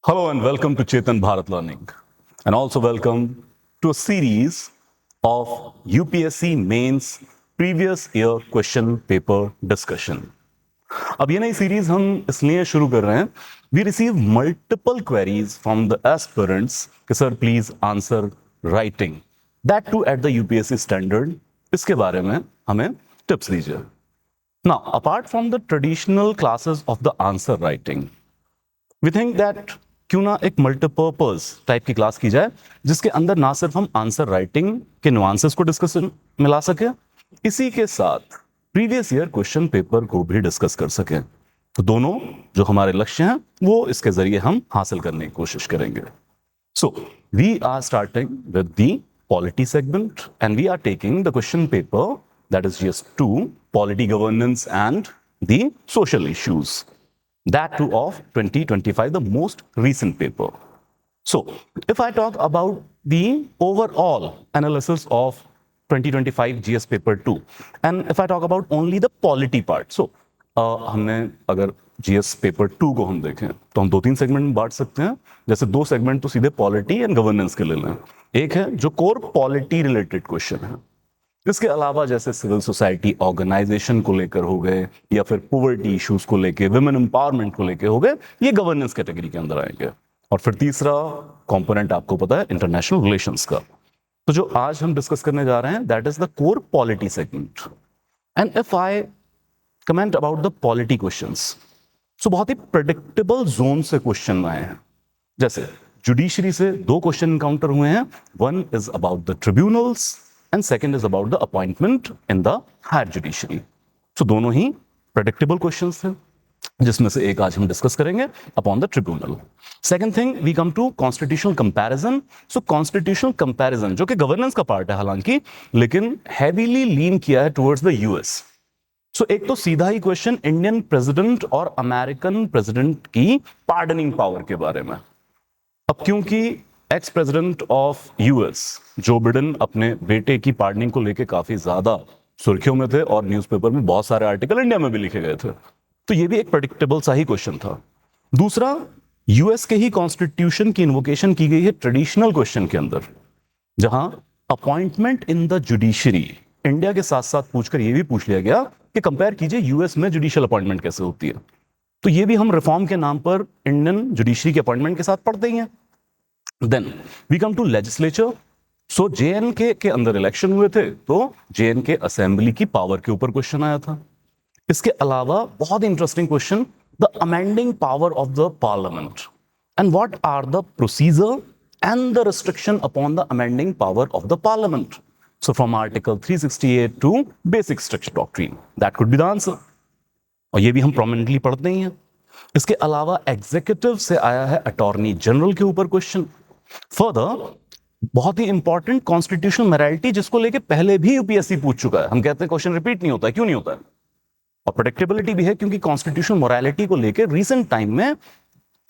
Hello and welcome to Chetan Bharat Learning, and also welcome to a series of UPSC Mains Previous Year Question Paper Discussion. अब ये नई series हम इसलिए शुरू कर रहे हैं, we receive multiple queries from the aspirants कि sir please answer writing, that too at the UPSC standard. इसके बारे में हमें टिप्स दीजिए. Now apart from the traditional classes of the answer writing, we think that क्यों ना एक multipurpose type की क्लास की जाए जिसके अंदर ना सिर्फ हम आंसर राइटिंग के नुआंसेस को डिस्कस मिला सके, इसी के साथ प्रीवियस ईयर क्वेश्चन पेपर को भी डिस्कस कर सके. तो दोनों जो हमारे लक्ष्य हैं वो इसके जरिए हम हासिल करने की कोशिश करेंगे. So we are starting with the polity segment and we are taking the question paper that is GS2 polity governance and the social issues. That too of 2025, the most recent paper. So, if I talk about the overall analysis of 2025 GS paper 2, and if I talk about only the polity part, so हमने अगर GS paper 2 को हम देखें तो हम 2-3 segment में बांट सकते हैं. जैसे 2 सेगमेंट तो सीधे पॉलिटी एंड गवर्नेंस के ले लें. एक है जो कोर पॉलिटी रिलेटेड क्वेश्चन है. इसके अलावा जैसे सिविल सोसाइटी ऑर्गेनाइजेशन को लेकर हो गए या फिर पॉवर्टी इश्यूज को लेकर, विमेन एम्पावरमेंट को लेकर हो गए, ये गवर्नेंस कैटेगरी के अंदर आएंगे. और फिर तीसरा कंपोनेंट आपको पता है इंटरनेशनल रिलेशंस का. तो जो आज हम डिस्कस करने जा रहे हैं that is the core polity segment. And if I comment about the polity questions, so बहुत ही प्रेडिक्टेबल जोन से क्वेश्चन आए हैं. जैसे जुडिशरी से 2 क्वेश्चन एनकाउंटर हुए हैं. One is about the tribunals and second is about the appointment in the higher judiciary. So दोनों ही predictable questions थे, जिसमें से एक आज हम डिस्कस करेंगे upon the tribunal. Second thing we come to constitutional comparison. So constitutional comparison जो कि governance का पार्ट है हालांकि, लेकिन heavily lean किया है towards the US. So एक तो सीधा ही क्वेश्चन इंडियन प्रेसिडेंट और अमेरिकन प्रेसिडेंट की पार्डनिंग पावर के बारे में. अब क्योंकि ex president of US Joe Biden अपने बेटे की पार्डनिंग को लेकर काफी ज्यादा सुर्खियों में थे और न्यूज़पेपर में बहुत सारे आर्टिकल इंडिया में भी लिखे गए थे, तो ये भी एक प्रेडिक्टेबल सा ही क्वेश्चन था. दूसरा, यूएस के ही कॉन्स्टिट्यूशन की इन्वोकेशन की गई है ट्रेडिशनल क्वेश्चन के अंदर, जहां appointment in the judiciary India के साथ साथ पूछकर यह भी पूछ लिया गया कि कंपेयर कीजिए यूएस में जुडिशियल अपॉइंटमेंट कैसे होती है. तो ये भी हम रिफॉर्म के नाम पर इंडियन जुडिशरी के अपॉइंटमेंट के साथ पढ़ते ही हैं. Then we come to legislature. So JNK के अंदर इलेक्शन हुए थे तो JNK असेंबली की पावर के ऊपर क्वेश्चन आया था. इसके अलावा बहुत interesting question, the amending power of the parliament and what are the procedure and the restriction upon the amending power of the parliament. So from article 368 to basic structure doctrine, that could be the answer. और ये भी हम prominently पढ़ते ही हैं. इसके अलावा executive से आया है अटॉर्नी जनरल के ऊपर क्वेश्चन. फर्दर बहुत ही इंपॉर्टेंट कॉन्स्टिट्यूशनल मोरालिटी, जिसको लेके पहले भी यूपीएससी पूछ चुका है. हम कहते हैं क्वेश्चन रिपीट नहीं होता है, क्यों नहीं होता है? और प्रेडिक्टेबिलिटी भी है क्योंकि कॉन्स्टिट्यूशनल मोरालिटी को लेके रीसेंट टाइम में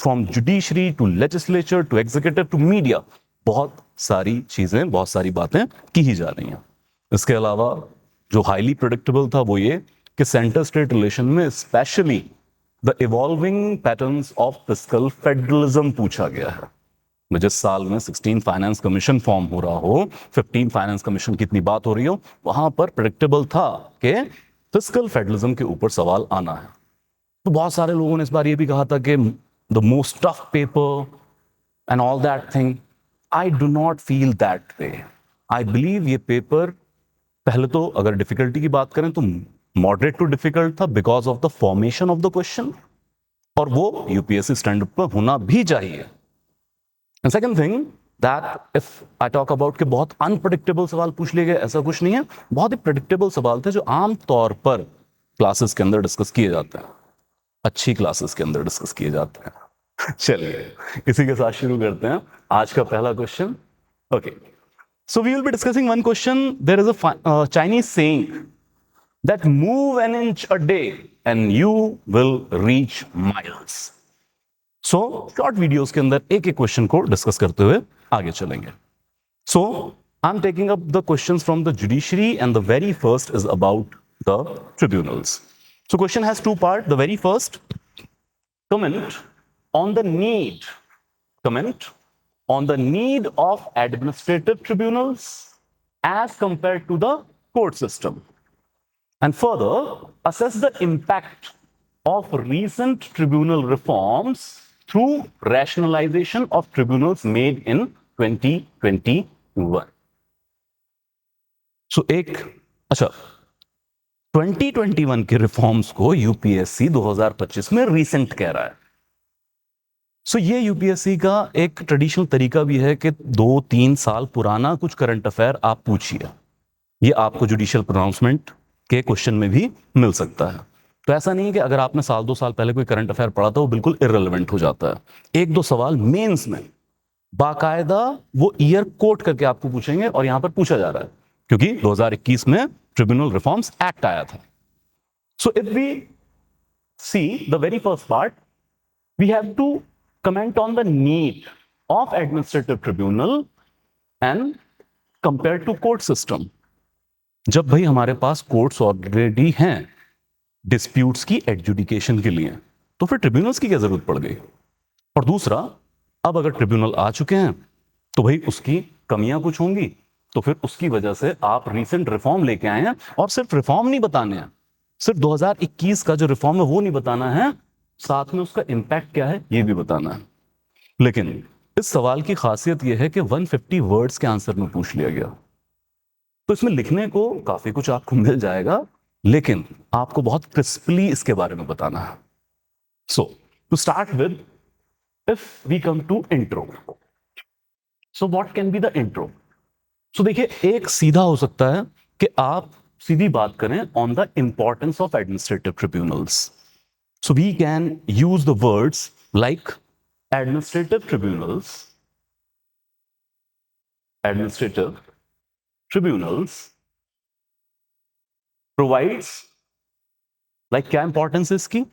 from judiciary to legislature to executive to media बहुत सारी चीजें, बहुत सारी बातें की ही जा रही हैं. इसके अलावा जो हाईली प्रेडिक्टेबल था वो ये कि सेंटर स्टेट रिलेशन में specially the evolving patterns of fiscal federalism पूछा गया है. जिस साल में 16 फाइनेंस कमीशन फॉर्म हो रहा हो, 15 फाइनेंस कमीशन की इतनी बात हो रही हो, वहां पर प्रेडिक्टेबल था कि फिस्कल फेडरलिज्म के ऊपर सवाल आना है. तो बहुत सारे लोगों ने इस बार ये भी कहा था कि the most tough paper and all that thing. I do not feel that way. I believe ये पेपर पहले तो अगर डिफिकल्टी की बात करें तो मॉडरेट टू डिफिकल्ट था because of the formation of the question, और वो यूपीएससी स्टैंडर्ड पर होना भी चाहिए. And second thing that if I talk about कि बहुत अनप्रेडिक्टेबल सवाल पूछ लिए गए, ऐसा कुछ नहीं है. बहुत ही प्रेडिक्टेबल सवाल थे जो आम तौर पर क्लासेस के अंदर डिस्कस किए जाते हैं, अच्छी क्लासेस के अंदर डिस्कस किए जाते हैं. चलिए इसी के साथ शुरू करते हैं आज का पहला question. Okay, so we will be discussing one question. There is a Chinese saying that move an inch a day and you will reach miles. So short videos के अंदर एक एक क्वेश्चन को डिस्कस करते हुए आगे चलेंगे. So I am taking up the questions from the judiciary and the very first is about the tribunals. So question has 2 part. The very first, comment on the need comment on the need of administrative tribunals as compared to the court system, and further assess the impact of recent tribunal reforms through rationalization of tribunals made in 2021. So एक अच्छा 2021 के reforms को UPSC 2025 में recent कह रहा है. सो ये UPSC का एक ट्रेडिशनल तरीका भी है कि 2-3 साल पुराना कुछ करंट अफेयर आप पूछिए. ये आपको जुडिशियल प्रोनाउंसमेंट के क्वेश्चन में भी मिल सकता है. तो ऐसा नहीं है कि अगर आपने 1-2 साल पहले कोई करंट अफेयर पढ़ा था वो बिल्कुल इररिलेवेंट हो जाता है. 1-2 सवाल मेंस में बाकायदा वो ईयर कोट करके आपको पूछेंगे और यहां पर पूछा जा रहा है क्योंकि 2021 में ट्रिब्यूनल रिफॉर्म्स एक्ट आया था. So if we see the very first part, we have to comment on the need of administrative tribunal and compared to court system. जब भाई हमारे पास कोर्ट्स ऑलरेडी हैं डिस्प्यूट्स की एडजुडिकेशन के लिए, तो फिर ट्रिब्यूनल्स की क्या जरूरत पड़ गई. और दूसरा, अब अगर ट्रिब्यूनल आ चुके हैं तो भाई उसकी कमियां कुछ होंगी, तो फिर उसकी वजह से आप रीसेंट रिफॉर्म लेके आए हैं. और सिर्फ रिफॉर्म नहीं बताने हैं, सिर्फ 2021 का जो रिफॉर्म है वो नहीं बताना है, साथ में उसका इंपैक्ट क्या है ये भी बताना है. लेकिन इस सवाल की खासियत यह है कि 150 वर्ड्स के आंसर में पूछ लिया गया, तो इसमें लिखने को काफी कुछ आपको मिल जाएगा, लेकिन आपको बहुत क्रिस्पली इसके बारे में बताना है. So to start with, if we come to intro, so what can be the intro. So देखिए, एक सीधा हो सकता है कि आप सीधी बात करें on the importance of administrative tribunals. So we can use the words like administrative tribunals provides, like क्या importance है इसकी?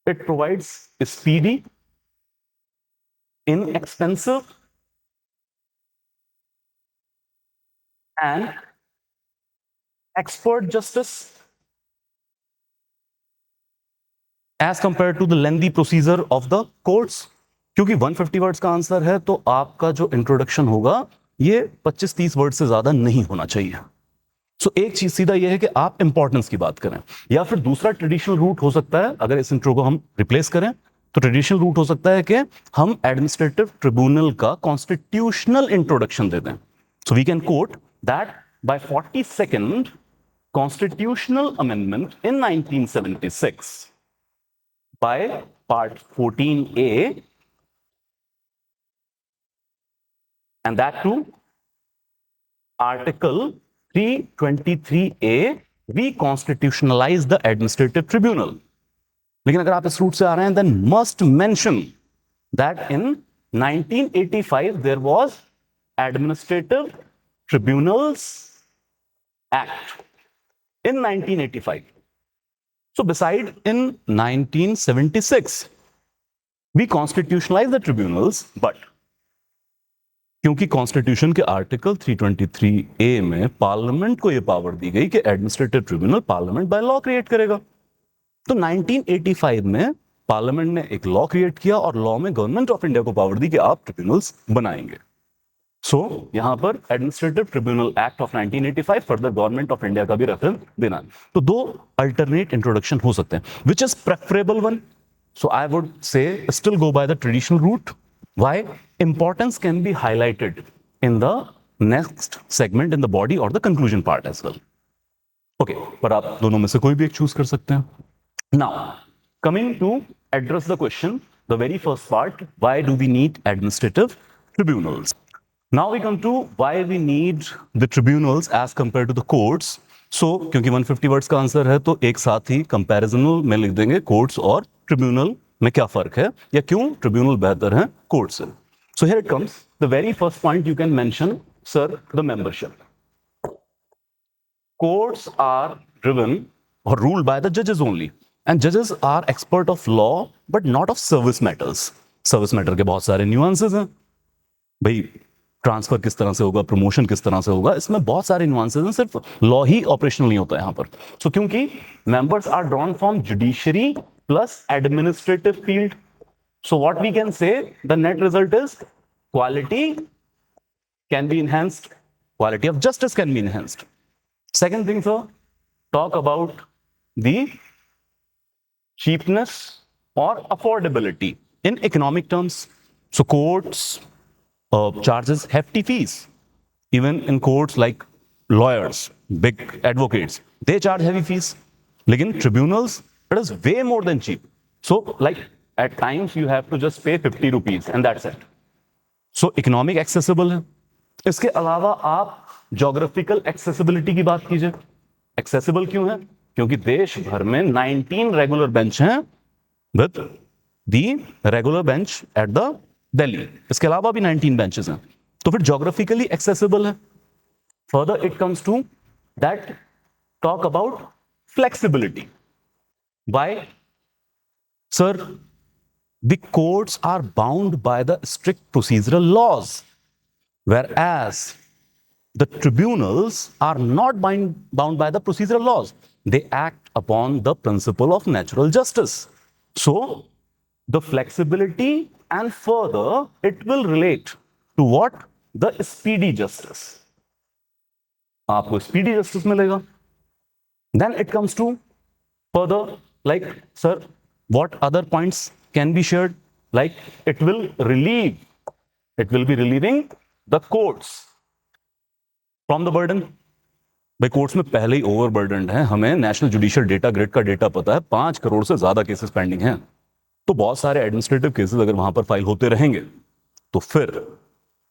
It provides speedy, inexpensive and expert justice as compared to the lengthy procedure of the courts. क्योंकि 150 words का answer है तो आपका जो introduction होगा ये 25-30 वर्ड से ज्यादा नहीं होना चाहिए. सो एक चीज सीधा ये है कि आप इंपॉर्टेंस की बात करें, या फिर दूसरा ट्रेडिशनल रूट हो सकता है. अगर इस इंट्रो को हम रिप्लेस करें तो ट्रेडिशनल रूट हो सकता है कि हम एडमिनिस्ट्रेटिव ट्रिब्यूनल का कॉन्स्टिट्यूशनल इंट्रोडक्शन दे दें. So we can quote that by 42nd constitutional amendment in 1976 by part 14A, and that too article 323A, we constitutionalize the administrative tribunal. लेकिन अगर आप इस रूट से आ रहे हैं, then must mention that in 1985 there was Administrative Tribunals Act in 1985. So beside in 1976 we constitutionalized the tribunals, but क्योंकि constitution के article 323A में पार्लियामेंट को यह पावर दी गई कि administrative tribunal parliament by law create करेगा, तो 1985 में पार्लियामेंट ने एक लॉ क्रिएट किया और लॉ में गवर्नमेंट ऑफ इंडिया को पावर दी कि आप ट्रिब्यूनल्स बनाएंगे. सो यहां पर administrative tribunal act of 1985 further government of India का भी रेफरेंस देना. तो दो अल्टरनेट इंट्रोडक्शन हो सकते हैं, which is preferable one. So I would say still go by the traditional route. Why? Importance can be highlighted in the next segment in the body और the conclusion part as well. Okay, पर आप दोनों में से कोई भी एक choose कर सकते हैं. Now coming to address the question, the very first part, why do we need administrative tribunals. Now we come to why we need the tribunals as compared to the courts. So क्योंकि 150 words का answer है तो एक साथ ही कंपैरिजनल में लिख देंगे courts और ट्रिब्यूनल में क्या फर्क है या क्यों ट्रिब्यूनल बेहतर है कोर्ट से. So here it comes. The very first point you can mention, sir, the membership. Courts are driven or ruled by the judges only, and judges are expert of law but not of service matters. Service matter के बहुत सारे nuances हैं. भाई transfer किस तरह से होगा, promotion किस तरह से होगा, इसमें बहुत सारे नुआंसेस हैं. सिर्फ लॉ ही ऑपरेशनल नहीं होता है यहां पर. सो क्योंकि members are drawn from judiciary plus administrative field, So what we can say, the net result is quality can be enhanced, quality of justice can be enhanced. Second thing, sir, talk about the cheapness or affordability in economic terms. So courts charges hefty fees. Even in courts like lawyers, big advocates, they charge heavy fees. Lekin tribunals, it is way more than cheap. So like at times you have to just pay 50 rupees and that's it. So economic accessible है. इसके अलावा आप geographical accessibility की बात कीजिए. Accessible क्यों है? क्योंकि देश भर में 19 रेगुलर बेंच हैं with the regular bench at the Delhi. इसके अलावा भी 19 बेंचेस हैं. तो फिर जोग्राफिकली एक्सेसिबल है. Further it comes to that talk about flexibility. Why? Sir, the courts are bound by the strict procedural laws, whereas the tribunals are not bound by the procedural laws. They act upon the principle of natural justice. So, the flexibility and further it will relate to what? The speedy justice. आपको speedy justice मिलेगा. Then it comes to further, like, sir, what other points can be shared? Like, it will be relieving the courts from the burden. भाई courts में पहले ही ओवरबर्डन्ड है. हमें national judicial data grid का data पता है, 5 करोड़ से ज्यादा केसेस पेंडिंग हैं. तो बहुत सारे एडमिनिस्ट्रेटिव केसेस अगर वहां पर फाइल होते रहेंगे तो फिर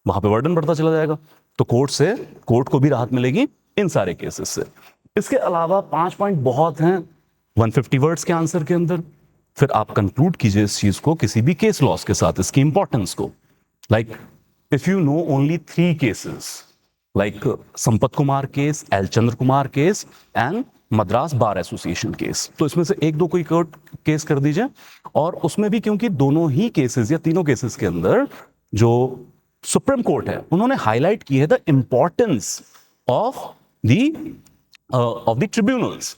वहां पे बर्डन बढ़ता चला जाएगा. तो कोर्ट को भी राहत मिलेगी इन सारे केसेस से. इसके अलावा 5 पॉइंट बहुत हैं 150 वर्ड्स के आंसर के अंदर. फिर आप कंक्लूड कीजिए इस चीज को किसी भी केस लॉस के साथ, इसकी इंपॉर्टेंस को. Like if you know only 3 cases, like Sampath Kumar case, L Chandra Kumar case and Madras bar association case, तो इसमें से एक दो कोई कोर्ट केस कर दीजिए. और उसमें भी क्योंकि दोनों ही केसेस या तीनों केसेस के अंदर जो सुप्रीम कोर्ट है उन्होंने हाईलाइट की है the importance of the tribunals.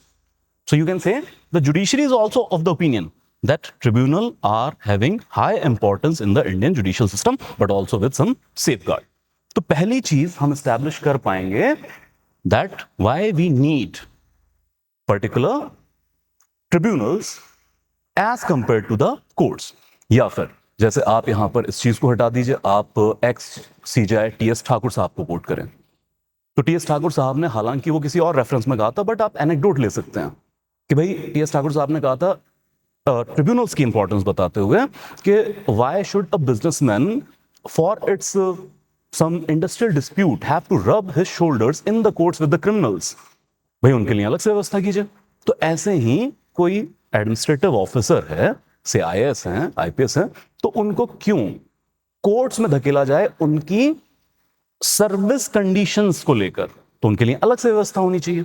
So you can say the judiciary is also of the opinion that tribunal are having high importance in the Indian judicial system, but also with some safeguard. तो पहली चीज हम establish कर पाएंगे that why we need particular tribunals as compared to the courts. या फिर जैसे आप यहां पर इस चीज को हटा दीजिए, आप एक्स सीजेआई टीएस ठाकुर साहब को कोट करें. तो टीएस ठाकुर साहब ने, हालांकि वो किसी और रेफरेंस में कहा था, बट आप एनेक्डोट ले सकते हैं कि भाई टीएस ठाकुर साहब ने कहा था ट्रिब्यूनल्स की इंपॉर्टेंस बताते हुए कि why should a businessman for its some industrial dispute have to rub his shoulders in the courts with the criminals. भाई उनके लिए अलग से व्यवस्था कीजिए. तो ऐसे ही कोई एडमिनिस्ट्रेटिव ऑफिसर है, से आईएएस हैं, आईपीएस हैं, तो उनको क्यों कोर्ट्स में धकेला जाए उनकी सर्विस कंडीशंस को लेकर? तो उनके लिए अलग से व्यवस्था होनी चाहिए.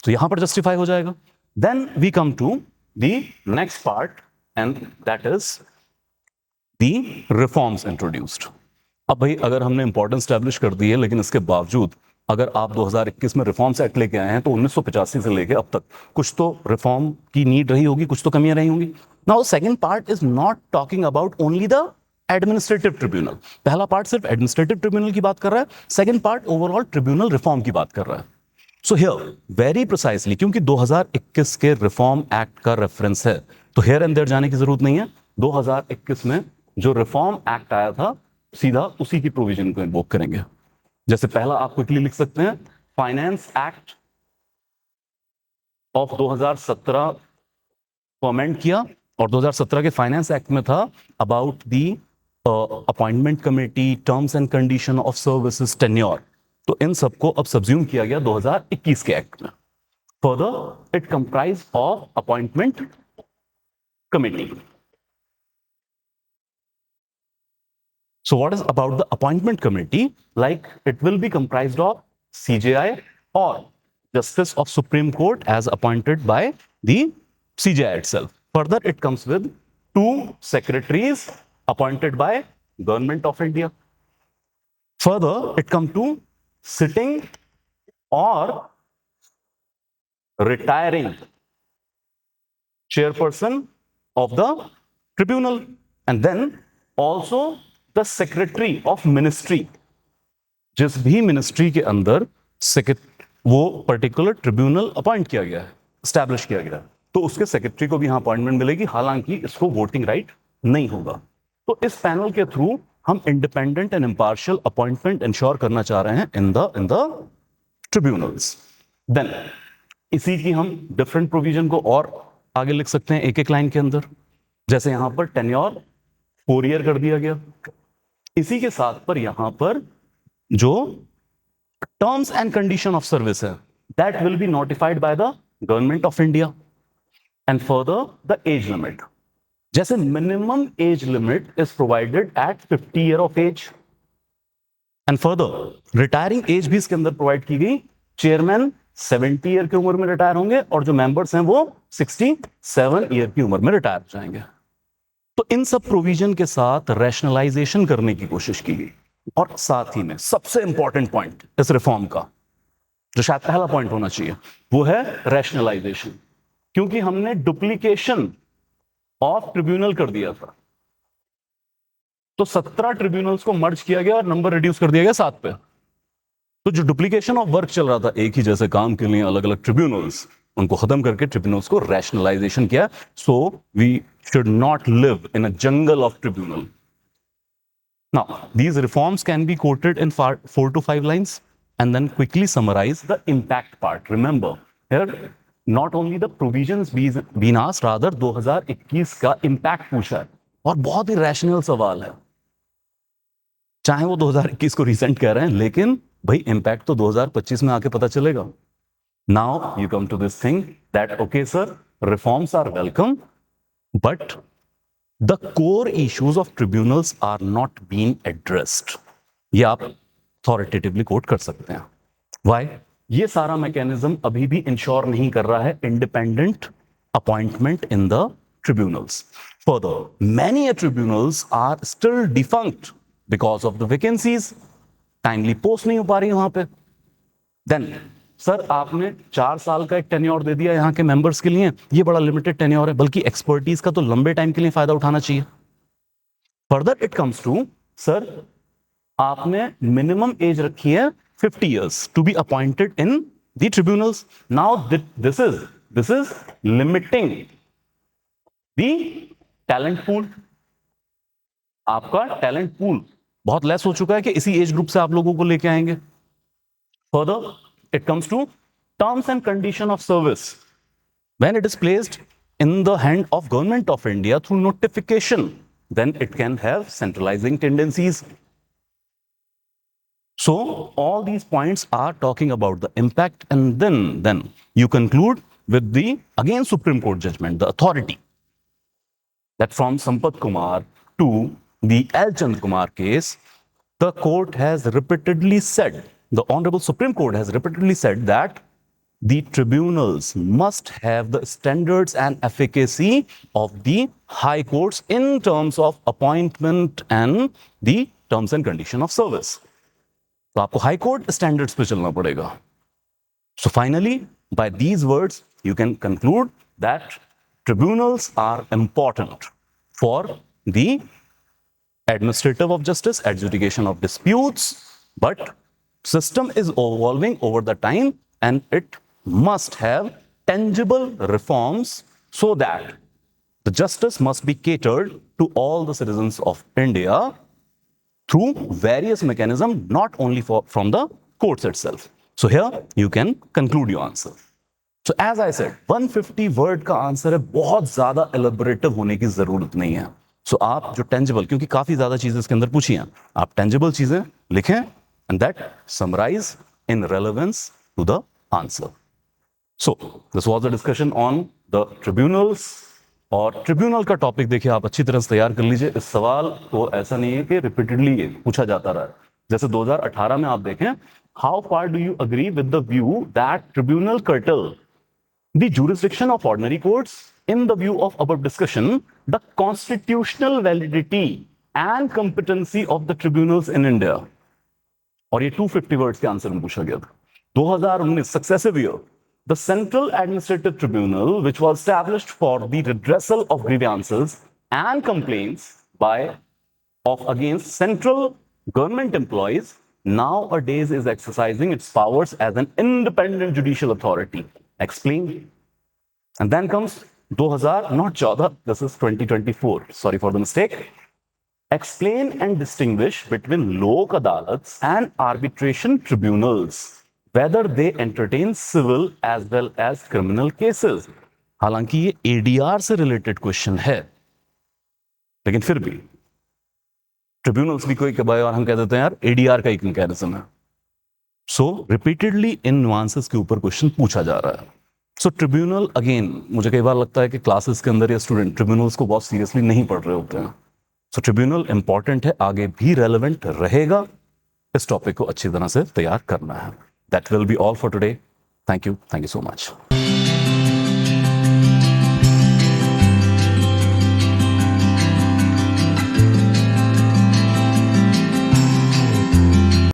तो यहां पर जस्टिफाई हो जाएगा. Then we come to the next part and that is the reforms introduced. अब भाई अगर हमने इंपॉर्टेंस स्टैब्लिश कर दी है, लेकिन इसके बावजूद अगर आप 2021 में रिफॉर्म्स एक्ट लेके आए हैं तो 1985 से लेके अब तक कुछ तो रिफॉर्म की नीड रही होगी, कुछ तो कमियां रही होंगी. Now second part is not talking about only the administrative tribunal. पहला पार्ट सिर्फ एडमिनिस्ट्रेटिव ट्रिब्यूनल की बात कर रहा है, second part overall tribunal reform की बात कर रहा है. सो हियर वेरी प्रिसाइसली, क्योंकि 2021 के रिफॉर्म एक्ट का रेफरेंस है, तो हियर एंड देयर जाने की जरूरत नहीं है. 2021 में जो रिफॉर्म एक्ट आया था सीधा उसी की प्रोविजन को इन्वोक करेंगे. जैसे पहला आप क्विकली लिख सकते हैं, फाइनेंस एक्ट ऑफ 2017 को अमेंड किया, और 2017 के फाइनेंस एक्ट में था about the appointment committee, terms and condition of services, tenure. तो इन सबको अब सब्ज्यूम किया गया 2021 के एक्ट में. Further it comprise of appointment committee. So what is about the appointment committee? Like it will be comprised of CJI or Justice of Supreme Court as appointed by the CJI itself. Further, it comes with 2 secretaries appointed by Government of India. Further, it comes to sitting or retiring chairperson of the tribunal. And then also the secretary of ministry, जिस भी ministry के अंदर वो particular tribunal appoint किया गया है, establish किया गया है, तो उसके सेक्रेटरी को भी यहां अपॉइंटमेंट मिलेगी, हालांकि इसको वोटिंग राइट नहीं होगा। तो इस पैनल के थ्रू हम इंडिपेंडेंट एंड इंपार्शियल अपॉइंटमेंट इंश्योर करना चाह रहे हैं इन द ट्रिब्यूनल्स। देन इसी की हम डिफरेंट प्रोविजन को और आगे लिख सकते हैं एक एक लाइन के अंदर, जैसे यहां पर टेन्योर 4 ईयर कर दिया गया। इसी के साथ पर यहां पर जो terms and condition of service है, that will be notified by the government of India. And further the age limit, जैसे minimum age limit is provided at 50 year of age, and further retiring age भी इसके अंदर provide की गई। Chairman 70 year की उम्र में रिटायर होंगे और जो मेंबर्स हैं वो 67 ईयर की उम्र में रिटायर हो जाएंगे। तो इन सब प्रोविजन के साथ रैशनलाइजेशन करने की कोशिश की गई, और साथ ही में सबसे इंपॉर्टेंट पॉइंट इस रिफॉर्म का, जो शायद पहला पॉइंट होना चाहिए, वो है रैशनलाइजेशन। क्योंकि हमने डुप्लीकेशन ऑफ ट्रिब्यूनल कर दिया था, तो 17 ट्रिब्यूनल्स को मर्ज किया गया और नंबर रिड्यूस कर दिया गया 7 पे। तो जो डुप्लीकेशन ऑफ वर्क चल रहा था, एक ही जैसे काम के लिए अलग अलग ट्रिब्यूनल्स, उनको खत्म करके ट्रिब्यूनल्स को रैशनलाइजेशन किया। So we should not live in a jungle of tribunal. Now, these reforms can be quoted in 4 to 5 lines and then quickly summarize the impact part. Remember, here not only the provisions being asked, rather 2021 का impact पूछा है, और बहुत ही rational सवाल है। चाहे वो 2021 को रिसेंट कह रहे हैं, लेकिन भाई इम्पैक्ट तो 2025 में आके पता चलेगा। Now you come to this thing that okay sir, reforms are welcome, but the core issues of tribunals are not being addressed. ये आप authoritatively quote कर सकते हैं। Why? ये सारा mechanism अभी भी ensure नहीं कर रहा है independent appointment in the tribunals. Further, many tribunals are still defunct because of the vacancies. Timely post नहीं हो पा रही है वहां पे। Then सर आपने 4 साल का एक टेन्योर दे दिया यहां के मेंबर्स के लिए, ये बड़ा लिमिटेड टेन्योर है, बल्कि एक्सपर्टीज का तो लंबे टाइम के लिए फायदा उठाना चाहिए। Further it comes to sir, आपने मिनिमम एज रखी है 50 years to be appointed in the tribunals. Now this is limiting the talent pool. आपका टैलेंट पूल बहुत लेस हो चुका है कि इसी एज ग्रुप से आप लोगों को लेके आएंगे। Further it comes to terms and condition of service. When it is placed in the hand of government of India through notification, then it can have centralizing tendencies. So all these points are talking about the impact, and then you conclude with the again Supreme Court judgment, the authority, that from Sampath Kumar to the L. Chandra Kumar case, the court has repeatedly said, the Honorable Supreme Court has repeatedly said that the tribunals must have the standards and efficacy of the high courts in terms of appointment and the terms and condition of service. तो आपको high court standards पे चलना पड़ेगा। So finally, by these words, you can conclude that tribunals are important for the administrative of justice, adjudication of disputes, but system is evolving over the time and it must have tangible reforms so that the justice must be catered to all the citizens of India through various mechanisms, not only from the courts itself. So here you can conclude your answer. So as I said, 150 word का answer है, बहुत ज्यादा elaborative होने की जरूरत नहीं है। So आप जो tangible, क्योंकि काफी ज्यादा चीजें इसके अंदर पूछी हैं, आप tangible चीजें लिखें and that summarize in relevance to the answer. So this was a discussion on the tribunals. और ट्रिब्यूनल का टॉपिक देखिए आप अच्छी तरह से तैयार कर लीजिए। इस सवाल को ऐसा नहीं है कि रिपीटेडली पूछा जाता रहा है। जैसे 2018 में आप देखें, how far do you agree with the view that tribunal curtail the jurisdiction of ordinary courts? In the view of above discussion, the constitutional validity and competency of the tribunals in India. और ये 250 words के answer में पूछा गया था। 2019 successive year, the Central Administrative Tribunal, which was established for the redressal of grievances and complaints by of against central government employees nowadays is exercising its powers as an independent judicial authority. Explain. And then comes 2000, not 14, this is 2024. Sorry for the mistake. Explain and distinguish between Lok Adalats and arbitration tribunals, whether they entertain civil as well as criminal cases. हालांकि ये ADR से related question है, लेकिन फिर भी tribunals भी कोई कबाए और हम कह देते हैं यार ADR का एक मैकेनिज्म है. सो रिपीटेडली इन नुआंसेस के ऊपर क्वेश्चन पूछा जा रहा है. सो ट्रिब्यूनल अगेन, मुझे कई बार लगता है कि क्लासेस के अंदर या स्टूडेंट ट्रिब्यूनल्स को बहुत सीरियसली नहीं पढ़ रहे होते हैं. सो ट्रिब्यूनल इंपॉर्टेंट है, आगे भी रेलेवेंट रहेगा. इस टॉपिक को अच्छी तरह से तैयार करना है. That will be all for today. Thank you so much.